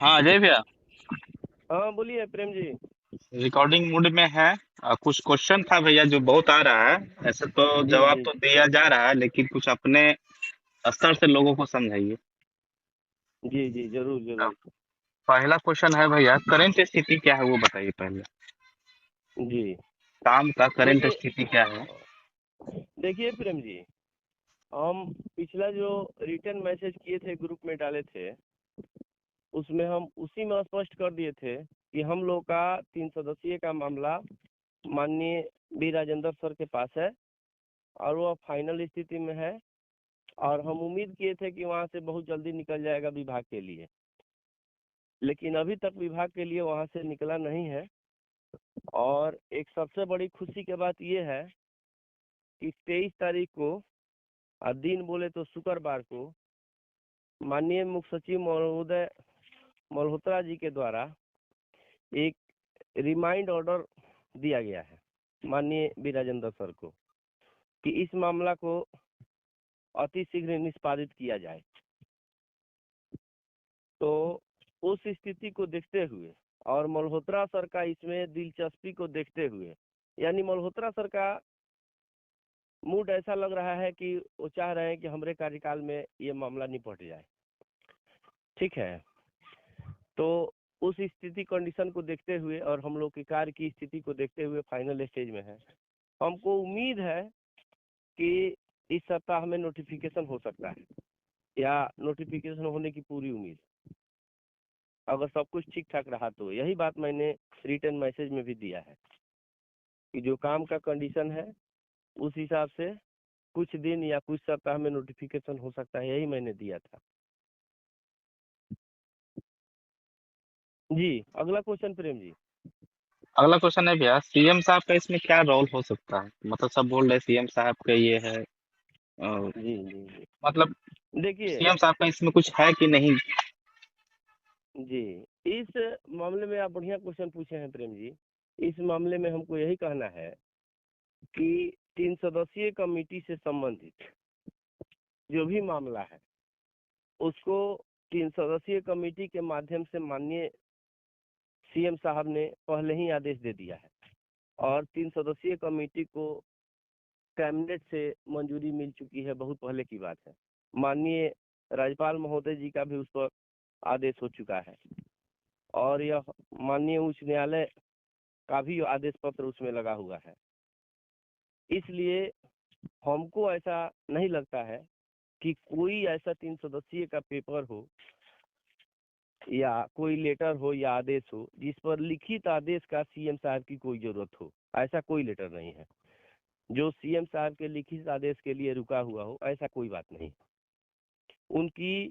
हाँ अजय भैया। हाँ बोलिए प्रेम जी। रिकॉर्डिंग मोड में है। कुछ क्वेश्चन था भैया जो बहुत आ रहा है। ऐसे तो जी जवाब जी तो दिया जा रहा है, लेकिन कुछ अपने स्तर से लोगों को समझाइए। जी जी जरूर अब जरूर। पहला क्वेश्चन है भैया, करंट स्थिति क्या है वो बताइए पहले। जी काम का करंट देखिए स्थिति क्या है? देखिए प्रेम जी, हम पिछला जो रिटर्न मैसेज किए थे ग्रुप में डाले थे, उसमें हम उसी में स्पष्ट कर दिए थे कि हम लोग का 3 सदस्यीय का मामला माननीय बी राजेंद्र सर के पास है और वह फाइनल स्थिति में है। और हम उम्मीद किए थे कि वहाँ से बहुत जल्दी निकल जाएगा विभाग के लिए, लेकिन अभी तक विभाग के लिए वहाँ से निकला नहीं है। और एक सबसे बड़ी खुशी की बात यह है कि 23 तारीख को, दिन बोले तो शुक्रवार को, माननीय मुख्य सचिव महोदय मल्होत्रा जी के द्वारा एक रिमाइंड ऑर्डर दिया गया है माननीय बी राजेंद्र सर को कि इस मामला को अति शीघ्र निष्पादित किया जाए। तो उस स्थिति को देखते हुए और मल्होत्रा सर का इसमें दिलचस्पी को देखते हुए, यानी मल्होत्रा सर का मूड ऐसा लग रहा है कि वो चाह रहे हैं कि हमारे कार्यकाल में ये मामला निपट जाए। ठीक है। तो उस स्थिति कंडीशन को देखते हुए और हम लोग के कार्य की स्थिति को देखते हुए फाइनल स्टेज में है। हमको उम्मीद है कि इस सप्ताह में नोटिफिकेशन हो सकता है, या नोटिफिकेशन होने की पूरी उम्मीद, अगर सब कुछ ठीक ठाक रहा तो। यही बात मैंने रिटर्न मैसेज में भी दिया है कि जो काम का कंडीशन है उस हिसाब से कुछ दिन या कुछ सप्ताह में नोटिफिकेशन हो सकता है, यही मैंने दिया था। जी, अगला क्वेश्चन प्रेम जी। अगला क्वेश्चन है भैया, सीएम साहब का इसमें क्या रोल हो सकता है? मतलब सब बोल रहे सीएम साहब का ये है। जी जी जी मतलब देखिए सीएम साहब का इसमें कुछ है कि नहीं? जी, इस मामले में आप बढ़िया क्वेश्चन पूछे हैं प्रेम जी। इस मामले में हमको यही कहना है कि 3 सदस्यीय कमेटी से संबंधित जो भी मामला है उसको 3 सदस्यीय कमेटी के माध्यम से माननीय सीएम साहब ने पहले ही आदेश दे दिया है। और 3 सदस्यीय कमेटी को कैबिनेट से मंजूरी मिल चुकी है, बहुत पहले की बात है। माननीय राज्यपाल महोदय जी का भी उस पर आदेश हो चुका है, और यह माननीय उच्च न्यायालय का भी आदेश पत्र उसमें लगा हुआ है। इसलिए हमको ऐसा नहीं लगता है कि कोई ऐसा 3 सदस्यीय का पेपर हो या कोई लेटर हो या आदेश हो जिस पर लिखित आदेश का सीएम साहब की कोई जरूरत हो। ऐसा कोई लेटर नहीं है जो सीएम साहब के लिखित आदेश के लिए रुका हुआ हो, ऐसा कोई बात नहीं। उनकी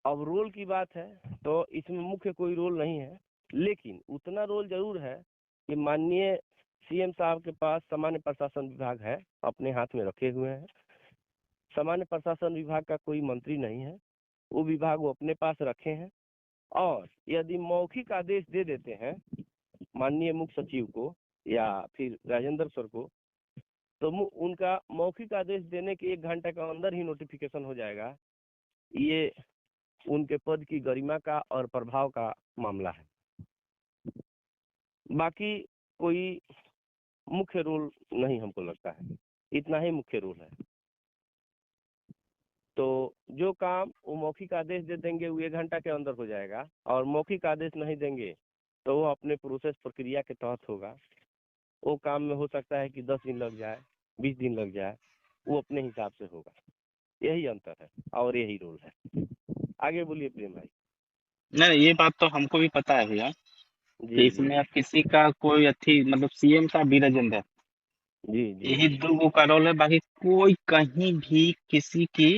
अब रोल की बात है तो इसमें मुख्य कोई रोल नहीं है, लेकिन उतना रोल जरूर है कि माननीय सीएम साहब के पास सामान्य प्रशासन विभाग है, अपने हाथ में रखे हुए हैं। सामान्य प्रशासन विभाग का कोई मंत्री नहीं है, वो विभाग वो अपने पास रखे हैं। और यदि मौखिक आदेश दे देते हैं माननीय मुख्य सचिव को या फिर राजेंद्र सर को, तो उनका मौखिक आदेश देने के 1 घंटे के अंदर ही नोटिफिकेशन हो जाएगा। ये उनके पद की गरिमा का और प्रभाव का मामला है। बाकी कोई मुख्य रोल नहीं हमको लगता है, इतना ही मुख्य रोल है। तो जो काम वो मौखिक आदेश दे देंगे वो 1 घंटा के अंदर हो जाएगा, और मौखिक आदेश नहीं देंगे तो वो अपने प्रोसेस प्रक्रिया के तहत होगा। वो काम में हो सकता है कि 10 दिन लग जाए, 20 दिन लग जाए, वो अपने हिसाब से होगा। यही अंतर है और यही रोल है। आगे बोलिए प्रेम भाई। नहीं, ये बात तो हमको भी पता है भैया जी कि जी इसमें अब किसी का कोई अथी मतलब सीएम साहब बी राजेंद्र, जी जी यही जी दो गो का रोल है। बाकी कोई कहीं भी किसी की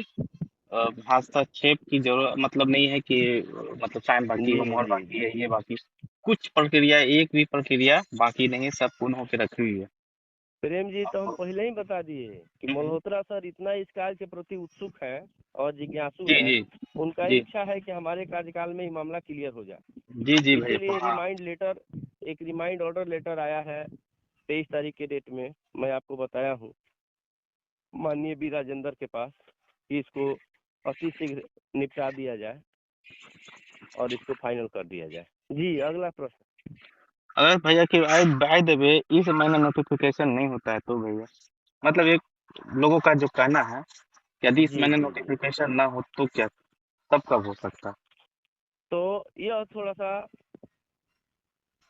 हस्तक्षेप की जरूरत मतलब नहीं है कि मतलब साइन बाकी जी हो, मोहर जी बाकी जी है, ये बाकी कुछ प्रक्रिया, एक भी प्रक्रिया बाकी नहीं है, सब पूर्ण होकर रखी हुई है। प्रेम जी, तो हम पहले ही बता दिए कि मल्होत्रा सर इतना इस कार्य के प्रति उत्सुक है और जिज्ञासु जी है। जी उनका जी इच्छा है कि हमारे कार्यकाल में ही मामला क्लियर हो जाए। जी जी भाई, इसीलिए हाँ। एक रिमाइंड ऑर्डर लेटर आया है 23 तारीख के डेट में। मैं आपको बताया हूँ माननीय बी राजेंद्र के पास कि इसको अति शीघ्र निपटा दिया जाए। और इसको फाइनल कर दिया जाए। जी, अगला प्रश्न। अगर भैया कि बाय द वे इस महीने नोटिफिकेशन नहीं होता है तो भैया मतलब एक लोगों का जो कहना है कि यदि इस जी महीने जी जी। नोटिफिकेशन ना हो तो क्या तब कब हो सकता है? तो यह थोड़ा सा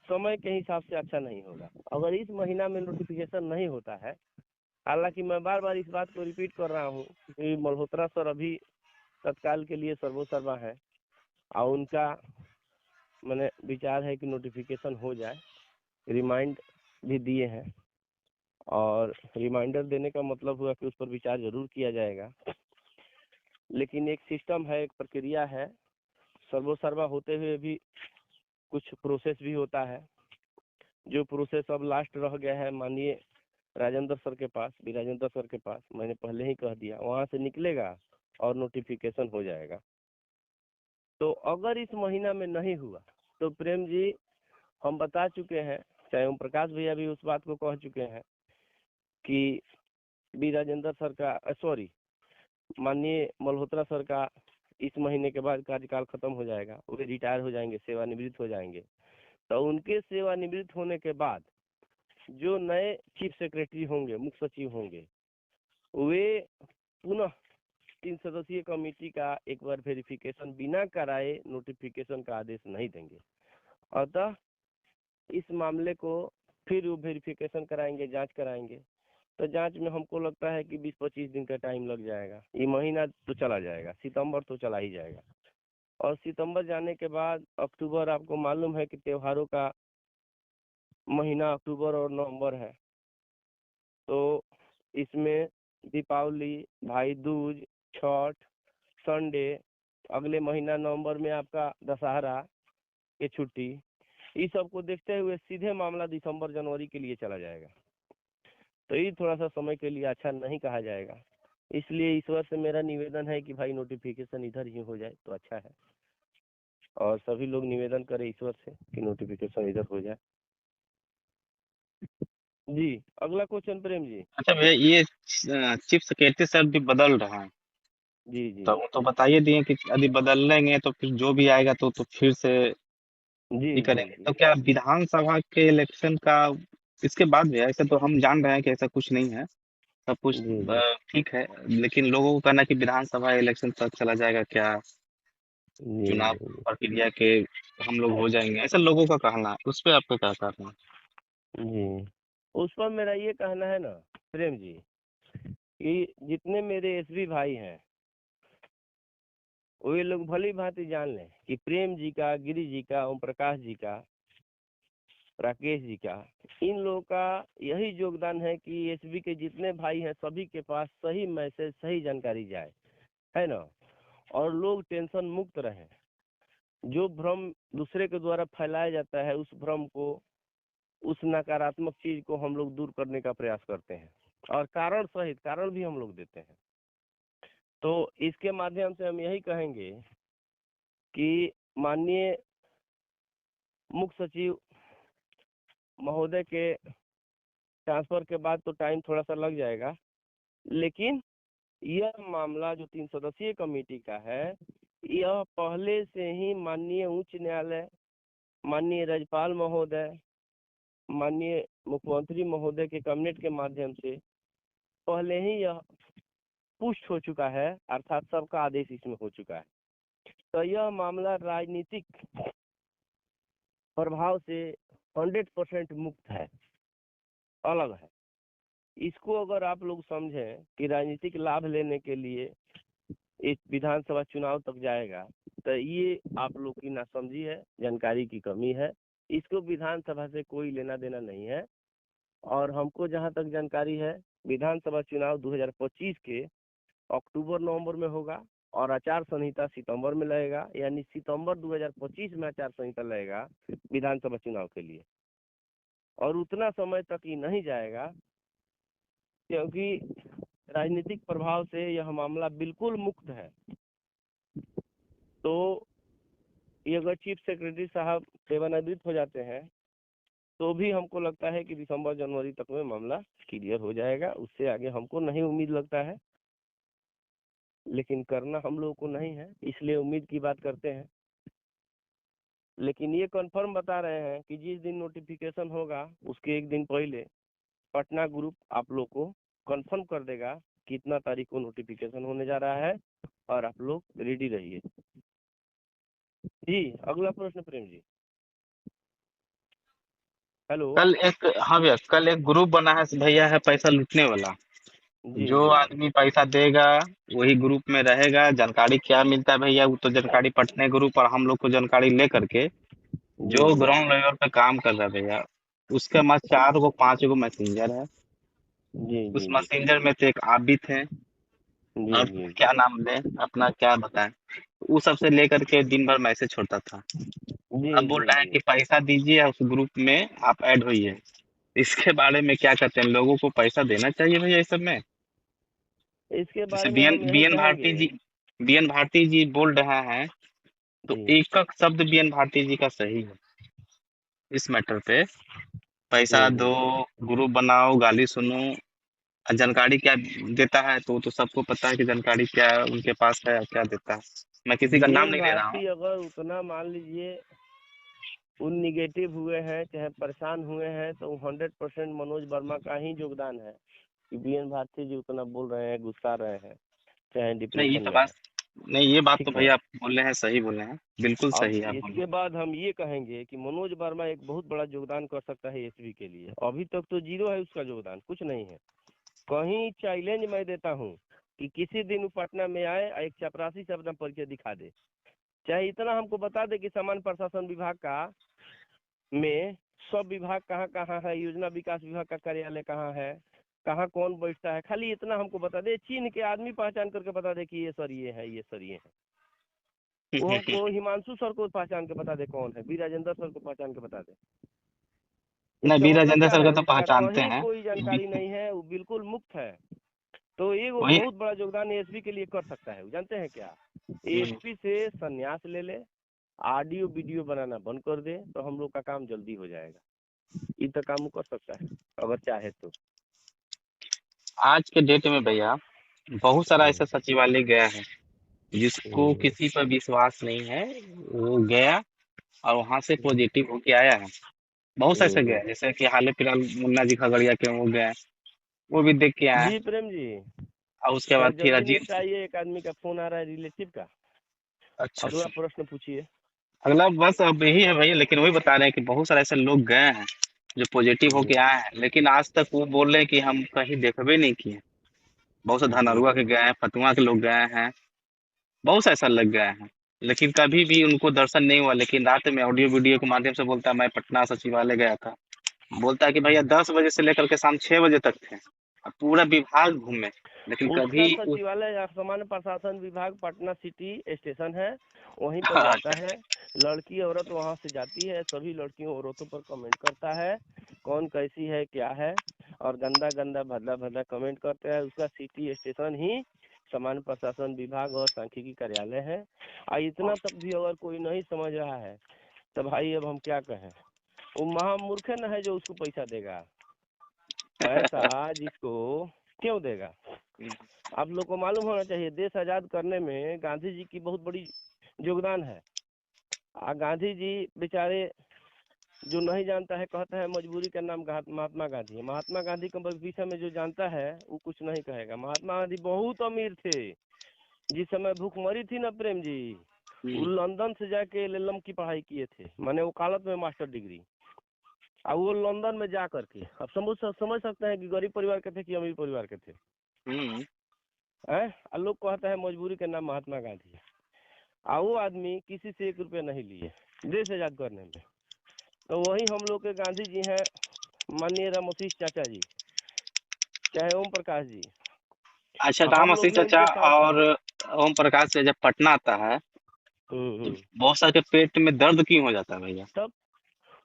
समय के हिसाब से अच्छा नहीं होगा। अगर इस महीना में नोटिफिकेशन नहीं होता है, हालांकि मैं बार बार इस बात को रिपीट कर रहा हूँ कि मल्होत्रा सर अभी तत्काल के लिए सर्वोसर्वा है और उनका मैंने विचार है कि नोटिफिकेशन हो जाए। रिमाइंड भी दिए हैं और रिमाइंडर देने का मतलब हुआ कि उस पर विचार जरूर किया जाएगा। लेकिन एक सिस्टम है, एक प्रक्रिया है, सर्वोसर्वा होते हुए भी कुछ प्रोसेस भी होता है। जो प्रोसेस अब लास्ट रह गया है माननीय राजेंद्र सर के पास, बी राजेंद्र सर के पास, मैंने पहले ही कह दिया, वहां से निकलेगा और नोटिफिकेशन हो जाएगा। तो अगर इस महीना में नहीं हुआ तो प्रेम जी हम बता चुके हैं, चाहे ओम प्रकाश भैया भी उस बात को कह चुके हैं कि बी राजेंद्र सर का सॉरी माननीय मल्होत्रा सर का इस महीने के बाद कार्यकाल खत्म हो जाएगा, वे रिटायर हो जाएंगे, सेवानिवृत्त हो जाएंगे। तो उनके सेवानिवृत्त होने के बाद जो नए चीफ सेक्रेटरी होंगे, मुख्य सचिव होंगे, वे पुनः 3 सदस्यीय कमेटी का एक बार वेरिफिकेशन बिना कराए नोटिफिकेशन का आदेश नहीं देंगे। अतः इस मामले को फिर वो वेरिफिकेशन कराएंगे, जांच कराएंगे। तो जांच में हमको लगता है कि 20-25 दिन का टाइम लग जाएगा। ये महीना तो चला जाएगा, सितंबर तो चला ही जाएगा। और सितंबर जाने के बाद अक्टूबर, आपको मालूम है कि त्योहारों का महीना अक्टूबर और नवंबर है। तो इसमें दीपावली, भाई दूज, छठ, संडे, अगले महीना नवंबर में आपका दशहरा की छुट्टी, इस सब को देखते हुए सीधे मामला दिसंबर जनवरी के लिए चला जाएगा। तो ये थोड़ा सा समय के लिए अच्छा नहीं कहा जाएगा। इसलिए ईश्वर से मेरा निवेदन है कि भाई नोटिफिकेशन इधर ही हो जाए तो अच्छा है, और सभी लोग निवेदन करें ईश्वर से कि नोटिफिकेशन इधर हो जाए। जी, अगला क्वेश्चन प्रेम जी। अच्छा भैया ये चीफ सेक्रेटरी सर भी बदल रहे हैं जी जी तो बताइए दिए कि यदि बदल लेंगे तो फिर जो भी आएगा तो फिर से जी ये जी करेंगे जी तो क्या विधानसभा के इलेक्शन का इसके बाद भी है? ऐसा तो हम जान रहे हैं कि ऐसा कुछ नहीं है, सब कुछ जी जी ठीक है। लेकिन लोगों को कहना कि विधानसभा इलेक्शन तक चला जाएगा क्या, जी चुनाव जी प्रक्रिया के हम लोग हो जाएंगे, ऐसा लोगों का कहना है। उस पे आपका क्या कहना है? जी। उस पर मेरा ये कहना है ना प्रेम जी कि जितने मेरे एसबी भाई हैं वे लोग भली भांति जान लें कि प्रेम जी का, गिरी जी का, ओम प्रकाश जी का, राकेश जी का, इन लोगों का यही योगदान है कि एसबी के जितने भाई हैं सभी के पास सही मैसेज, सही जानकारी जाए, है ना, और लोग टेंशन मुक्त रहें। जो भ्रम दूसरे के द्वारा फैलाया जाता है उस भ्रम को, उस नकारात्मक चीज को हम लोग दूर करने का प्रयास करते हैं, और कारण सहित कारण भी हम लोग देते हैं। तो इसके माध्यम से हम यही कहेंगे कि माननीय मुख्य सचिव महोदय के ट्रांसफर के बाद तो टाइम थोड़ा सा लग जाएगा, लेकिन यह मामला जो 3 सदस्यीय कमेटी का है, यह पहले से ही माननीय उच्च न्यायालय, माननीय राज्यपाल महोदय, माननीय मुख्यमंत्री महोदय के कैबिनेट के माध्यम से पहले ही यह पुष्ट हो चुका है, अर्थात सबका आदेश इसमें हो चुका है। तो यह मामला राजनीतिक प्रभाव से 100% मुक्त है, अलग है। इसको अगर आप लोग समझें कि राजनीतिक लाभ लेने के लिए इस विधानसभा चुनाव तक जाएगा, तो ये आप लोग की नासमझी है, जानकारी की कमी है। इसको विधानसभा से कोई लेना देना नहीं है। और हमको जहां तक जानकारी है, विधानसभा चुनाव 2025 के अक्टूबर नवंबर में होगा और आचार संहिता सितंबर में लगेगा, यानी सितंबर 2025 में आचार संहिता लगेगा विधानसभा चुनाव के लिए। और उतना समय तक ही नहीं जाएगा क्योंकि राजनीतिक प्रभाव से यह मामला बिल्कुल मुक्त है। तो ये अगर चीफ सेक्रेटरी साहब सेवानिवृत्त हो जाते हैं तो भी हमको लगता है कि दिसंबर जनवरी तक में मामला क्लियर हो जाएगा। उससे आगे हमको नहीं उम्मीद लगता है, लेकिन करना हम लोगों को नहीं है, इसलिए उम्मीद की बात करते हैं। लेकिन ये कंफर्म बता रहे हैं कि जिस दिन नोटिफिकेशन होगा उसके एक दिन पहले पटना ग्रुप आप लोग को कंफर्म कर देगा कितना तारीख को नोटिफिकेशन होने जा रहा है, और आप लोग रेडी रहिए। जी अगला प्रश्न प्रेम जी। हेलो। हाँ भैया, कल एक ग्रुप बना है भैया, है पैसा लूटने वाला। जी जो जी आदमी पैसा देगा वही ग्रुप में रहेगा। जानकारी क्या मिलता है भैया, वो तो जानकारी पटने ग्रुप और हम लोग को जानकारी ले करके जी जो जी ग्राउंड लेवल पे काम कर रहा है भैया, उसके पास 4 5 मैसेंजर है। जी उस जी जी मैसेंजर में से एक आप भी थे, जी और जी क्या नाम ले अपना, क्या बताएं, वो सबसे लेकर के दिन भर मैसेज छोड़ता था। जी अब बोल जी रहा है जी। कि पैसा दीजिए, उस ग्रुप में आप ऐड होइए। इसके बारे में क्या कहते हैं, लोगों को पैसा देना चाहिए भैया इस सब में? इसके जैसे बारे में बीएन हम यही बीएन कहेंगे। भारती जी बीएन भारती जी बोल रहे हैं, तो जी एक एक शब्द बीएन भारती जी का सही है इस मैटर पे। पैसा दो, हम्म। ग्रुप बनाओ, गाली सुनो, और जानकारी क्या देता है तो सबको पता है कि जानकारी क्या उनके पास है और क्या देता है। मैं किसी का नाम बीएन नहीं ले रहा हूँ। भारती अगर उतना मान लीजिए उन निगेटिव हुए हैं चाहे परेशान हुए हैं, तो 100% मनोज वर्मा का ही योगदान है कि बीएन भारती जी उतना बोल रहे हैं, गुस्सा रहे हैं, चाहे नहीं ये डिप्रेशन तो में बात है। नहीं, ये बात तो ठीक है। भैया आप बोले हैं, सही बोले हैं, बिल्कुल अब सही आप बोले। इसके बाद हम ये कहेंगे कि मनोज वर्मा एक बहुत बड़ा योगदान कर सकता है एसबी के लिए। अभी तक तो जीरो है उसका योगदान, कुछ नहीं है। कहीं चैलेंज मैं देता हूँ कि किसी दिन वो पटना में आए और एक चपरासी से अपना परिचय दिखा दे। चाहे इतना हमको बता दे कि सामान्य प्रशासन विभाग का में सब विभाग कहाँ कहाँ है, योजना विकास विभाग का कार्यालय कहाँ है, कहाँ कौन बैठता है, खाली इतना हमको बता दे, चिन्ह के आदमी पहचान करके बता दे कि ये सर ये है, ये सर ये है। वो हमको हिमांशु सर को पहचान के बता दे कौन है, बी राजेंद्र सर को पहचान के बता दे। नहीं, इसका बी मतलब राजेंद्र क्या सर का है, तो उसका पहचानते कहीं हैं। कोई जानकारी नहीं है, वो बिल्कुल मुक्त है। तो ये वो वही। बहुत बड़ा योगदान एसपी के लिए कर सकता है। जानते हैं क्या, हम्म, एसपी से संन्यास ले ले, ऑडियो वीडियो बनाना बंद कर दे, तो हम लोग का काम जल्दी हो जाएगा। ये तो काम वो कर सकता है अगर चाहे तो। आज के डेट में भैया बहुत सारा हम्म ऐसा सचिवालय गया है जिसको हम्म किसी पर विश्वास नहीं है। वो गया और वहां से पॉजिटिव होके आया है। बहुत से ऐसे गया है, जैसे कि हाल फिलहाल मुन्ना जी खगड़िया के वो गए, वो भी देख के आए। जी प्रेम जी, और उसके थोड़ा बाद फिर जल्दी अजीत। निपटाइए, एक आदमी का फोन आ रहा है रिलेटिव का। अच्छा अगला अच्छा। प्रश्न पूछिए। अगला बस अब यही है भैया, लेकिन वही बता रहे हैं कि बहुत सारे ऐसे लोग गए हैं जो पॉजिटिव होके हम्म आए हैं, लेकिन आज तक वो बोल रहे हैं कि हम कहीं देखबे नहीं किए। बहुत से धनरुआ हम्म। के गए हैं, फतुआ के लोग गए हैं, बहुत से ऐसा लग गए हैं, लेकिन कभी भी उनको दर्शन नहीं हुआ। लेकिन रात में ऑडियो वीडियो के माध्यम से बोलता है मैं पटना सचिवालय गया था। बोलता है कि भैया 10 बजे से लेकर के शाम 6 बजे तक थे, और पूरा विभाग घूमे, लेकिन उसका कभी सचिवालय सामान्य प्रशासन विभाग पटना सिटी स्टेशन है, वहीं पर जाता अच्छा। है। लड़की औरत वहां से जाती है, सभी लड़कियों औरतों पर कमेंट करता है, कौन कैसी है क्या है, और गंदा गंदा भद्दा भद्दा कमेंट करते हैं। उसका सिटी स्टेशन ही सामान्य प्रशासन विभाग और सांख्यिकी कार्यालय है। और इतना तक भी अगर कोई नहीं समझ रहा है तो भाई अब हम क्या कहें, वो महामूर्ख न है जो उसको पैसा देगा। पैसा जिसको क्यों देगा। आप लोग को मालूम होना चाहिए, देश आजाद करने में गांधी जी की बहुत बड़ी योगदान है। गांधी जी बेचारे, जो नहीं जानता है कहता है मजबूरी का नाम महात्मा गांधी है। महात्मा गांधी के विषय में जो जानता है वो कुछ नहीं कहेगा। महात्मा गांधी बहुत अमीर थे। जिस समय भूखमरी थी ना प्रेम जी, वो लंदन से जाके एलएलएम की पढ़ाई किए थे, माने वकालत में मास्टर डिग्री। और वो लंदन में जा करके, अब समझ सकते हैं कि गरीब परिवार के थे कि अमीर परिवार के थे। हम्म। लोग कहता है मजबूरी के नाम महात्मा गांधी है। वो आदमी किसी से 1 रुपया नहीं लिए देश आजाद करने में। तो वही हम लोग के गांधी जी हैं, माननीय रामोशीष चाचा जी, चाहे ओम प्रकाश जी। अच्छा, राम हम सिंह लोग ने चाचा उनके साथ। और ओम प्रकाश से जब पटना आता है तो हम्म। बहुत सारे के पेट में दर्द क्यों हो जाता है भैया? तब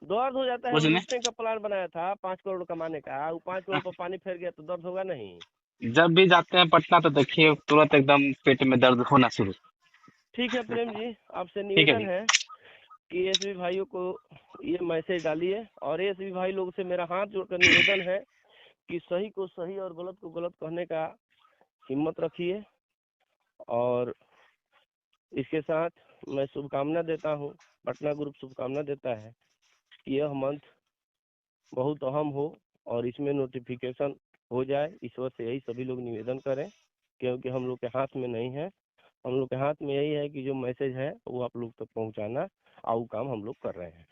दर्द हो जाता है। कुछ वो नहीं। लूटने का प्लान बनाया था 5 करोड़ कमाने का, वो 5 करोड़ पर पानी फेर गया तो दर्द होगा नहीं। जब भी जाते हैं पटना तो देखिए तुरंत एकदम पेट में दर्द होना शुरू। ठीक है प्रेम जी, आपसे ठीक है निवेदन भैया। है कि एसबी भाइयों को ये मैसेज डालिए, और एसबी भाई लोग से मेरा हाथ जोड़कर निवेदन है कि सही को सही और गलत को गलत कहने का हिम्मत रखिए। और इसके साथ मैं शुभकामना देता हूँ पटना ग्रुप शुभकामना देता है कि यह मंथ बहुत अहम हो और इसमें नोटिफिकेशन हो जाए। ईश्वर से यही सभी लोग निवेदन करें, क्योंकि हम लोग के हाथ में नहीं है। हम लोग के हाथ में यही है कि जो मैसेज है वो आप लोग तक पहुंचाना, और वो काम हम लोग कर रहे हैं।